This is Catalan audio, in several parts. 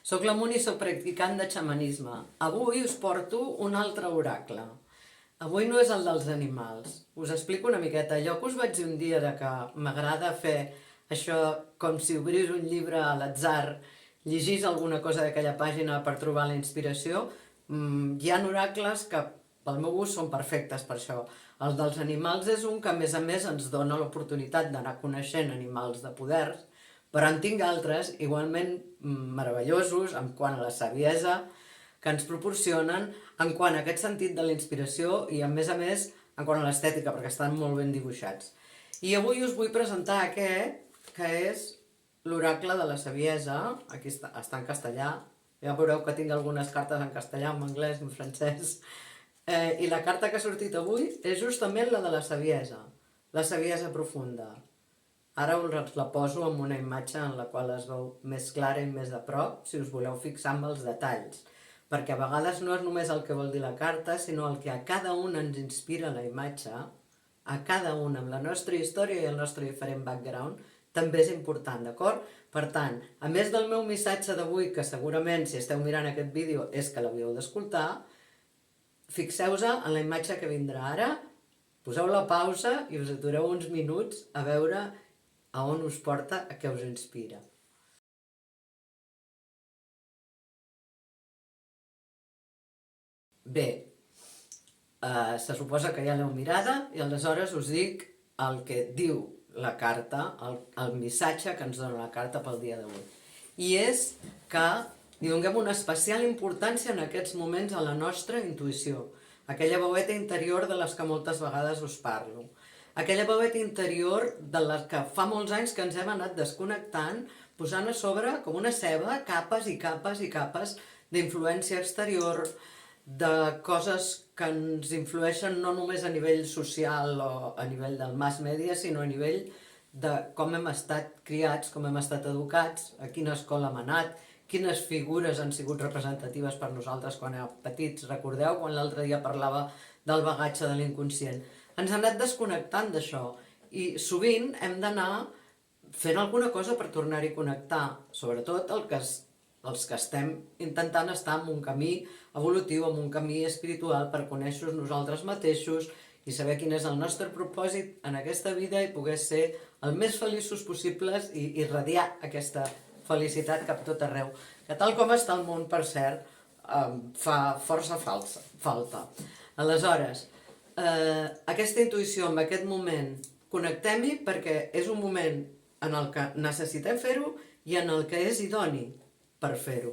Soc la Muni, soc practicant de xamanisme. Avui us porto un altre oracle. Avui no és el dels animals. Us explico una miqueta. Allò que us vaig dir un dia de que m'agrada fer això com si obrís un llibre a l'atzar, llegís alguna cosa d'aquella pàgina per trobar la inspiració, hi ha oracles que pel meu gust són perfectes per això. El dels animals és un que a més ens dona l'oportunitat d'anar coneixent animals de poders, però en tinc altres igualment meravellosos en quant a la saviesa que ens proporcionen, en quant a aquest sentit de la inspiració i a més en quant a l'estètica, perquè estan molt ben dibuixats. I avui us vull presentar aquest, que és l'oracle de la saviesa. Aquí està en castellà, ja veureu que tinc algunes cartes en castellà, en anglès, en francès. I la carta que ha sortit avui és justament la de la saviesa profunda. Ara us la poso amb una imatge en la qual es veu més clara i més de prop, si us voleu fixar en els detalls, perquè a vegades no és només el que vol dir la carta, sinó el que a cada un ens inspira la imatge, a cada un amb la nostra història i el nostre diferent background, també és important, d'acord? Per tant, a més del meu missatge d'avui, que segurament si esteu mirant aquest vídeo és que l'havíeu d'escoltar, fixeu-vos en la imatge que vindrà ara, poseu la pausa i us atureu uns minuts a veure a on us porta, a què us inspira. Bé, se suposa que ja l'heu mirada i aleshores us dic el que diu la carta, el missatge que ens dona la carta pel dia d'avui. I és que li donem una especial importància en aquests moments a la nostra intuïció, aquella veueta interior de les que moltes vegades us parlo. Aquella veueta interior de la que fa molts anys que ens hem anat desconnectant, posant a sobre com una ceba capes i capes i capes d'influència exterior, de coses que ens influeixen no només a nivell social o a nivell del mass media, sinó a nivell de com hem estat criats, com hem estat educats, a quina escola hem anat, quines figures han sigut representatives per nosaltres quan érem petits. Recordeu quan l'altre dia parlava del bagatge de l'inconscient? Ens hem anat desconnectant d'això i sovint hem d'anar fent alguna cosa per tornar-hi a connectar, sobretot els que estem intentant estar en un camí evolutiu, en un camí espiritual per conèixer-nos nosaltres mateixos i saber quin és el nostre propòsit en aquesta vida i poder ser el més feliços possibles i irradiar aquesta felicitat cap tot arreu, que tal com està el món, per cert, fa força falta. Aleshores, aquesta intuïció en aquest moment, connectem-hi perquè és un moment en el que necessitem fer-ho i en el que és idoni per fer-ho.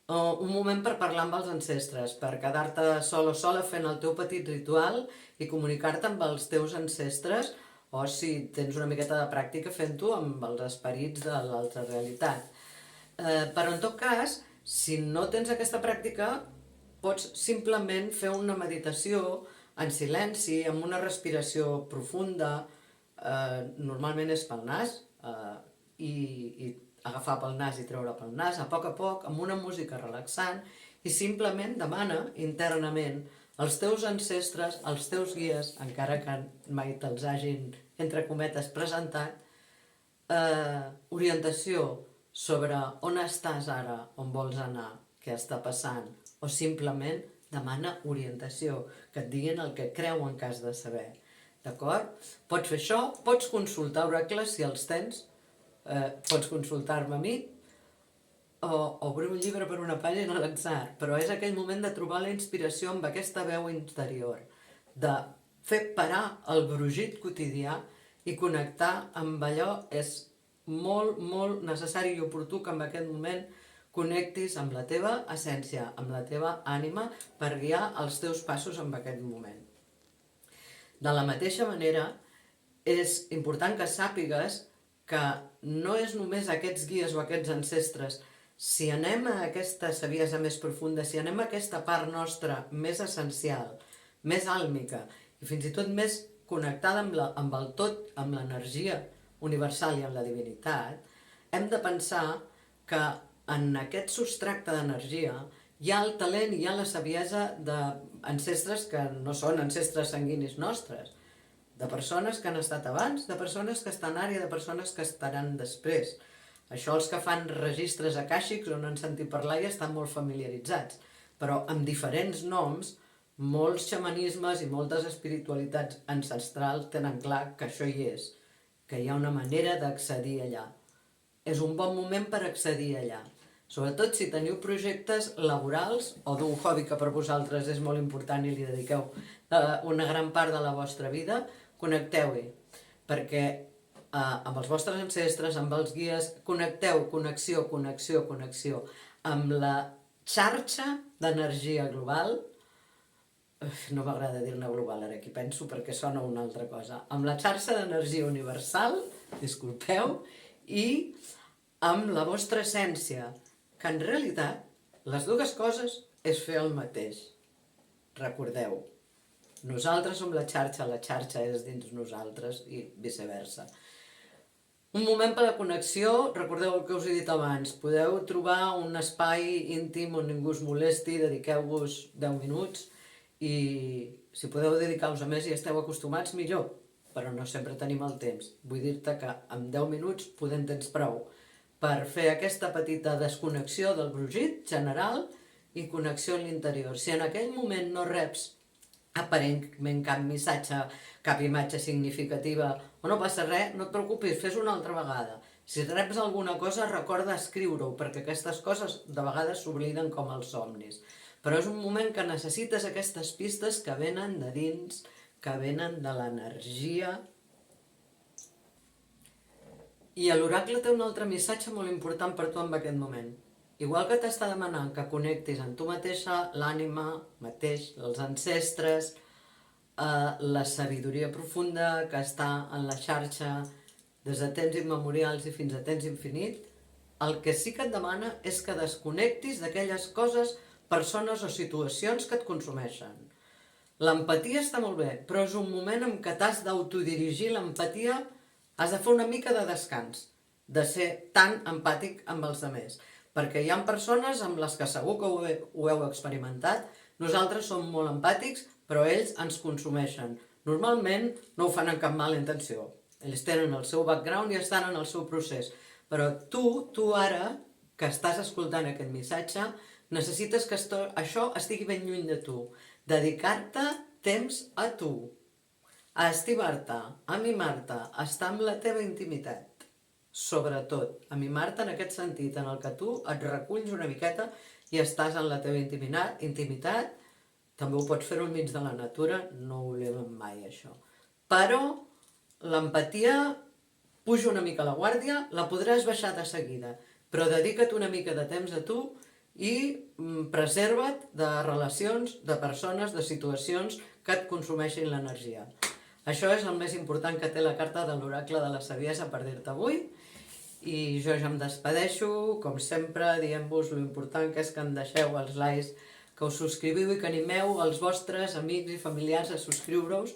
Un moment per parlar amb els ancestres, per quedar-te sol o sola fent el teu petit ritual i comunicar-te amb els teus ancestres, o si tens una miqueta de pràctica fent-ho amb els esperits de l'altra realitat. Però en tot cas, si no tens aquesta pràctica, pots simplement fer una meditació en silenci, amb una respiració profunda, normalment és pel nas, i agafar pel nas i treure pel nas, a poc, amb una música relaxant, i simplement demana internament als teus ancestres, als teus guies, encara que mai te'ls hagin, entre cometes, presentat, orientació sobre on estàs ara, on vols anar, què està passant, o simplement demana orientació, que et diguin el que creuen que has de saber. D'acord? Pots fer això, pots consultar oracles si els tens, pots consultar-me a mi, o obrir un llibre per una pàgina a l'atzar, però és aquell moment de trobar la inspiració amb aquesta veu interior, de fer parar el brugit quotidià i connectar amb allò. És molt, molt necessari i oportú que en aquest moment connectis amb la teva essència, amb la teva ànima, per guiar els teus passos en aquest moment. De la mateixa manera, és important que sàpigues que no és només aquests guies o aquests ancestres. Si anem a aquesta saviesa més profunda, si anem a aquesta part nostra més essencial, més àlmica i fins i tot més connectada amb el tot, amb l'energia universal i amb la divinitat, hem de pensar que en aquest substracte d'energia hi ha el talent i hi ha la saviesa d'ancestres que no són ancestres sanguinis nostres, de persones que han estat abans, de persones que estan ara i de persones que estaran després. Això els que fan registres acàxics on han sentit parlar ja estan molt familiaritzats, però amb diferents noms, molts xamanismes i moltes espiritualitats ancestrals tenen clar que això hi és, que hi ha una manera d'accedir allà. És un bon moment per accedir allà, sobretot si teniu projectes laborals o d'un hobby que per vosaltres és molt important i li dediqueu una gran part de la vostra vida, connecteu-hi, perquè amb els vostres ancestres, amb els guies, connecteu, connexió, connexió, connexió, amb la xarxa d'energia global. No m'agrada dir-ne global ara, aquí penso, perquè sona una altra cosa. Amb la xarxa d'energia universal, disculpeu, i amb la vostra essència, que en realitat les dues coses és fer el mateix. Recordeu, nosaltres som la xarxa és dins nosaltres i viceversa. Un moment per a la connexió, recordeu el que us he dit abans, podeu trobar un espai íntim on ningú us molesti, dediqueu-vos 10 minuts, i si podeu dedicar-vos a més i esteu acostumats, millor, però no sempre tenim el temps. Vull dir-te que amb 10 minuts podem tens prou per fer aquesta petita desconnexió del brogit general i connexió en l'interior. Si en aquell moment no reps aparentment cap missatge, cap imatge significativa, o no passa res, no et preocupis, fes-ho una altra vegada. Si reps alguna cosa, recorda escriure-ho, perquè aquestes coses de vegades s'obliden com els somnis. Però és un moment que necessites aquestes pistes que venen de dins, que venen de l'energia. I l'oracle té un altre missatge molt important per tu en aquest moment. Igual que t'està demanant que connectis amb tu mateixa, l'ànima mateix, els ancestres, la sabidoria profunda que està en la xarxa des de temps immemorials i fins a temps infinit, el que sí que et demana és que desconnectis d'aquelles coses, persones o situacions que et consumeixen. L'empatia està molt bé, però és un moment en què t'has d'autodirigir l'empatia, has de fer una mica de descans, de ser tan empàtic amb els altres, perquè hi ha persones amb les que segur que ho heu experimentat, nosaltres som molt empàtics, però ells ens consumeixen. Normalment no ho fan amb cap mala intenció, ells tenen el seu background i estan en el seu procés, però tu ara, que estàs escoltant aquest missatge, necessites que això estigui ben lluny de tu. Dedicar-te temps a tu, a estimar-te, a mimar-te, a estar amb la teva intimitat. Sobretot, a mimar-te en aquest sentit, en el que tu et reculls una miqueta i estàs en la teva intimitat. També ho pots fer al mig de la natura, no ho oblidem mai això. Però l'empatia puja una mica la guàrdia, la podràs baixar de seguida, però dedica't una mica de temps a tu i preserva't de relacions, de persones, de situacions que et consumeixin l'energia. Això és el més important que té la carta de l'oracle de la saviesa per dir-te avui, i jo ja em despedeixo, com sempre, dient-vos l'important que és que em deixeu els likes, que us subscriviu i que animeu els vostres amics i familiars a subscriure-us,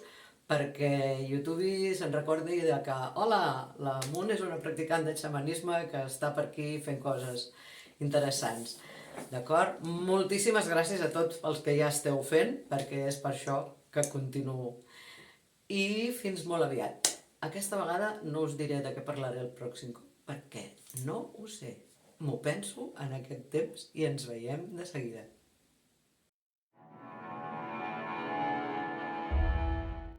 perquè YouTube se'n recordi que, hola, la Moon és una practicant de xamanisme que està per aquí fent coses interessants. D'acord? Moltíssimes gràcies a tots els que ja esteu fent, perquè és per això que continuo. I fins molt aviat. Aquesta vegada no us diré de què parlaré el pròxim cop, perquè no ho sé. M'ho penso en aquest temps i ens veiem de seguida.